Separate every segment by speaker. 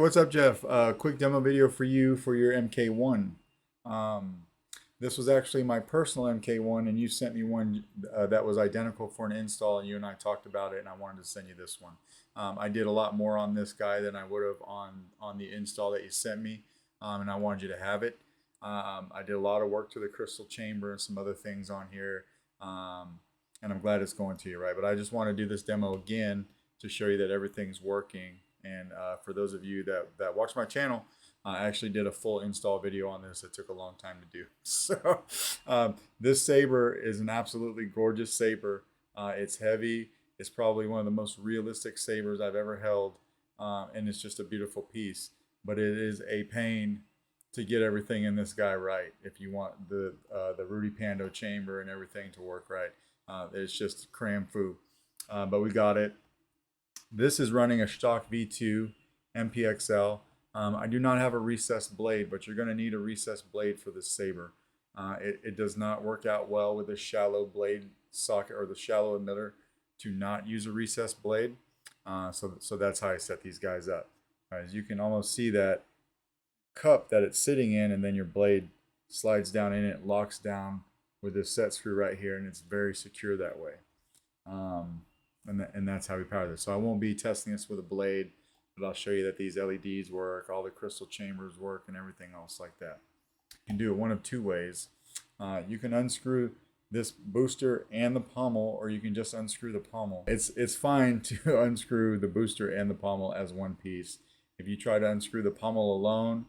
Speaker 1: what's up, Jeff? Quick demo video for you for your MK1. Um, this was actually my personal MK1, and you sent me one that was identical for an install, and you and I talked about it, and I wanted to send you this one. I did a lot more on this guy than I would have on the install that you sent me, and I wanted you to have it. I did a lot of work to the crystal chamber and some other things on here, and I'm glad it's going to you, right? But I just want to do this demo again to show you that everything's working. And for those of you that watch my channel, I actually did a full install video on this. It took a long time to do. So this saber is an absolutely gorgeous saber. It's heavy. It's probably one of the most realistic sabers I've ever held. And it's just a beautiful piece. But it is a pain to get everything in this guy right if you want the Rudy Pando chamber and everything to work right. It's just cram foo. But we got it. This is running a Shtok V2 MPXL. I do not have a recessed blade, but you're going to need a recessed blade for this saber. It does not work out well with the shallow blade socket or the shallow emitter to not use a recessed blade. So that's how I set these guys up. As you can almost see that cup that it's sitting in, and then your blade slides down in it, locks down with this set screw right here, and it's very secure that way. And that's how we power this. So I won't be testing this with a blade, but I'll show you that these LEDs work, all the crystal chambers work, and everything else like that. You can do it one of two ways. You can unscrew this booster and the pommel, or you can just unscrew the pommel. It's fine to unscrew the booster and the pommel as one piece. If you try to unscrew the pommel alone,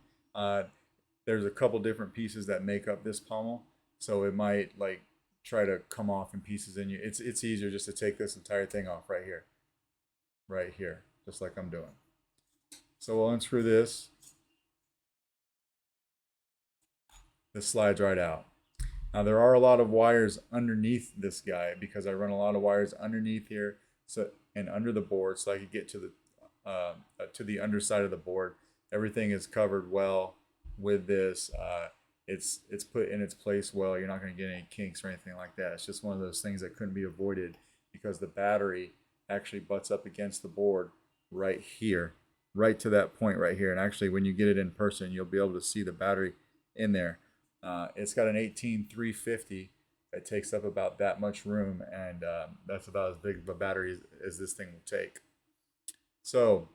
Speaker 1: there's a couple different pieces that make up this pommel, so it might like try to come off in pieces in you. It's easier just to take this entire thing off right here, just like I'm doing. So we'll unscrew this. This slides right out. Now there are a lot of wires underneath this guy because I run a lot of wires underneath here, so and under the board, so I could get to the underside of the board. Everything is covered well with this. It's put in its place well. You're not going to get any kinks or anything like that. It's just one of those things that couldn't be avoided because the battery actually butts up against the board right here, right to that point right here. And actually, when you get it in person, you'll be able to see the battery in there. It's got an 18350 that takes up about that much room, and that's about as big of a battery as this thing will take. So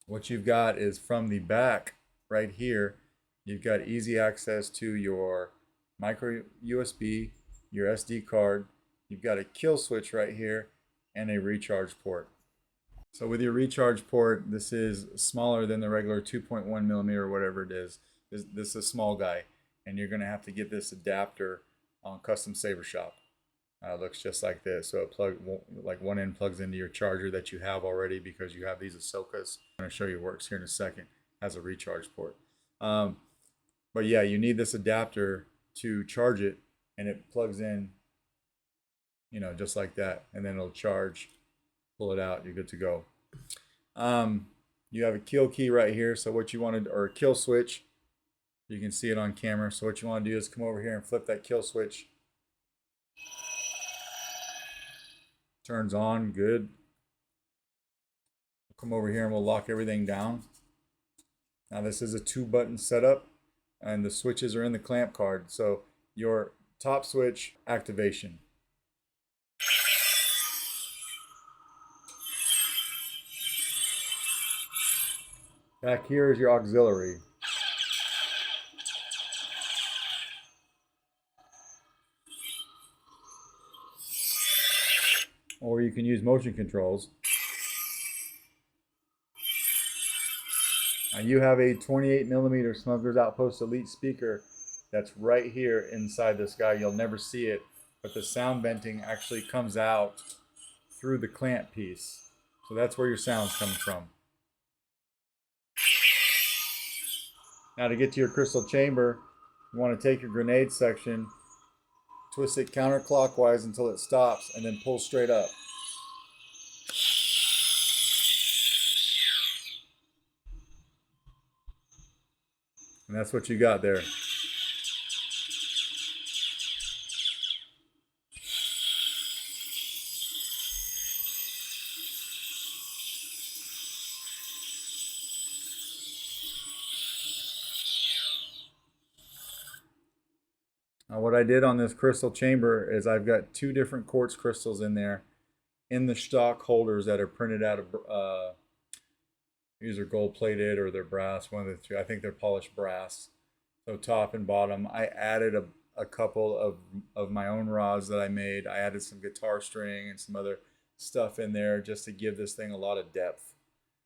Speaker 1: what you've got is from the back right here, you've got easy access to your micro USB, your SD card. You've got a kill switch right here and a recharge port. So with your recharge port, this is smaller than the regular 2.1 millimeter or whatever it is. This is a small guy, and you're going to have to get this adapter on Custom Saber Shop. It looks just like this. So like one end plugs into your charger that you have already because you have these Ahsokas. I'm going to show you it works here in a second. It has a recharge port. But yeah, you need this adapter to charge it, and it plugs in, you know, just like that, and then it'll charge. Pull it out, you're good to go. You have a kill key right here. So what you want to, or a kill switch, you can see it on camera. So what you want to do is come over here and flip that kill switch. Turns on, good. Come over here and we'll lock everything down. Now this is a 2-button setup, and the switches are in the clamp card. So your top switch, activation. Back here is your auxiliary. Or you can use motion controls. Now you have a 28 millimeter Smuggler's Outpost Elite speaker that's right here inside this guy. You'll never see it, but the sound venting actually comes out through the clamp piece. So that's where your sound's coming from. Now to get to your crystal chamber, you want to take your grenade section, twist it counterclockwise until it stops, and then pull straight up. And that's what you got there. What I did on this crystal chamber is I've got 2 different quartz crystals in there in the Shtok holders that are printed out of these are gold plated or they're brass, one of the two. I think they're polished brass. So top and bottom. I added a couple of my own rods that I made. I added some guitar string and some other stuff in there just to give this thing a lot of depth.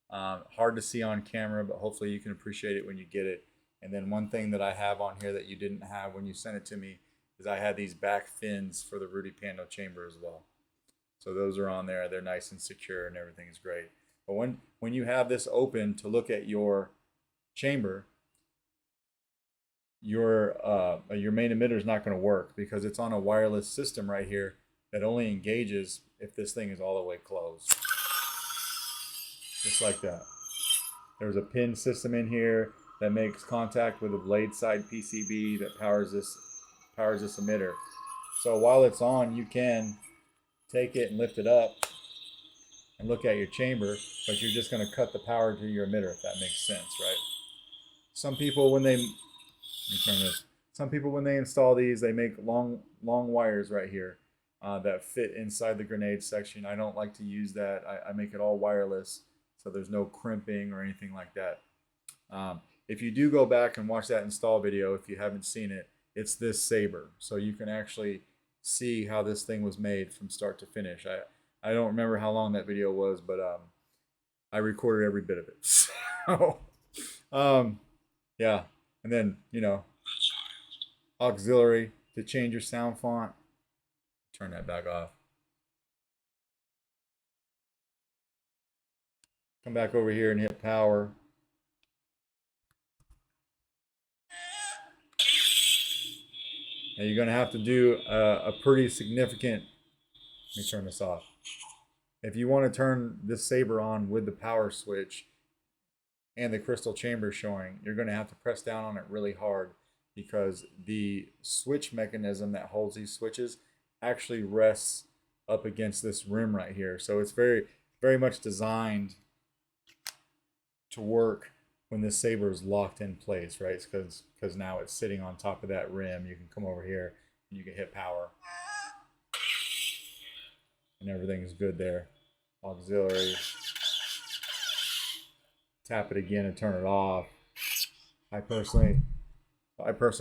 Speaker 1: Hard to see on camera, but hopefully you can appreciate it when you get it. And then one thing that I have on here that you didn't have when you sent it to me is I had these back fins for the Rudy Pando chamber as well. So those are on there. They're nice and secure and everything is great. But when you have this open to look at your chamber, your main emitter is not going to work because it's on a wireless system right here that only engages if this thing is all the way closed. Just like that. There's a pin system in here that makes contact with a blade side PCB that powers this emitter. So while it's on, you can take it and lift it up and look at your chamber, but you're just going to cut the power to your emitter, if that makes sense, right? Some people when they install these, they make long wires right here that fit inside the grenade section. I don't like to use that. I make it all wireless, so there's no crimping or anything like that. If you do go back and watch that install video, if you haven't seen it, it's this saber. So you can actually see how this thing was made from start to finish. I don't remember how long that video was, but I recorded every bit of it. So, yeah. And then, auxiliary to change your sound font. Turn that back off. Come back over here and hit power. Now you're going to have to do a pretty significant, let me turn this off. If you want to turn this saber on with the power switch and the crystal chamber showing, you're going to have to press down on it really hard because the switch mechanism that holds these switches actually rests up against this rim right here. So it's very, very much designed to work when this saber is locked in place, right? Because now it's sitting on top of that rim. You can come over here and you can hit power. And everything is good there. Auxiliary. Tap it again and turn it off. I personally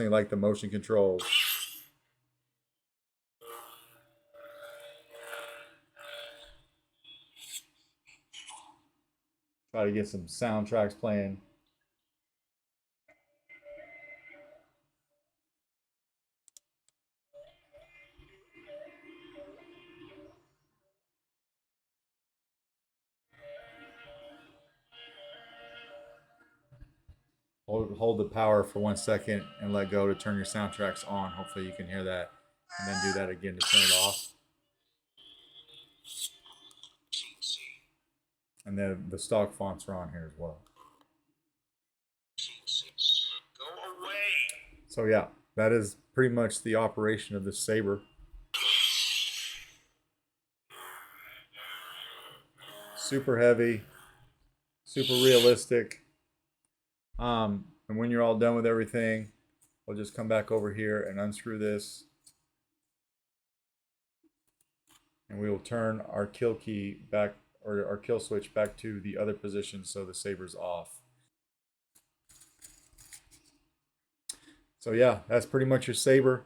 Speaker 1: like the motion controls. Try to get some soundtracks playing. Hold the power for 1 second and let go to turn your soundtracks on. Hopefully you can hear that. And then do that again to turn it off. And then the stock fonts are on here as well. Go away. So yeah, that is pretty much the operation of this saber. Super heavy, super realistic. And when you're all done with everything, we'll just come back over here and unscrew this. And we will turn our kill key back, or our kill switch back to the other position so the saber's off. So yeah, that's pretty much your saber.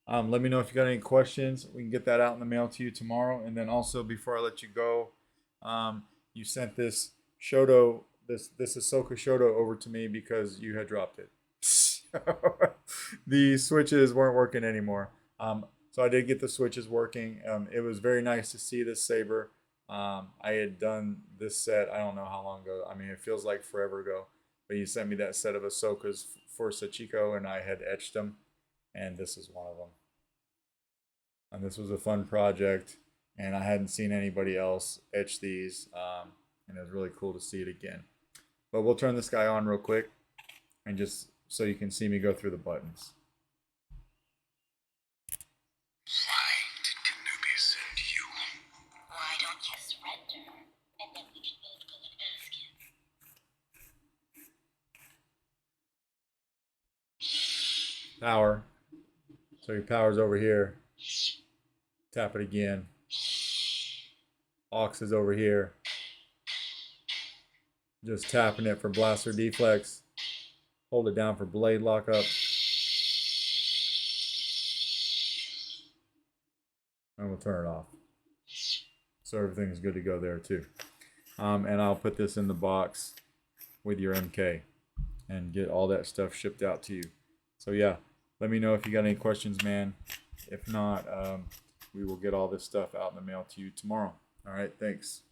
Speaker 1: Let me know if you got any questions. We can get that out in the mail to you tomorrow. And then also, before I let you go, you sent this Shodo, this Ahsoka Shodo over to me because you had dropped it. The switches weren't working anymore. So I did get the switches working. It was very nice to see this saber. I had done this set, I don't know how long ago. I mean, it feels like forever ago. But you sent me that set of Ahsokas for Sachiko, and I had etched them. And this is one of them. And this was a fun project. And I hadn't seen anybody else etch these. And it was really cool to see it again. But we'll turn this guy on real quick. And just so you can see me go through the buttons.
Speaker 2: Why did Kenobi send you? Why don't you surrender? And then we can both go and ask him.
Speaker 1: Power. So your power's over here. Tap it again. Aux is over here. Just tapping it for blaster deflex. Hold it down for blade lockup. And we'll turn it off. So everything's good to go there too. And I'll put this in the box with your MK and get all that stuff shipped out to you. So yeah, let me know if you got any questions, man. If not, we will get all this stuff out in the mail to you tomorrow. All right, thanks.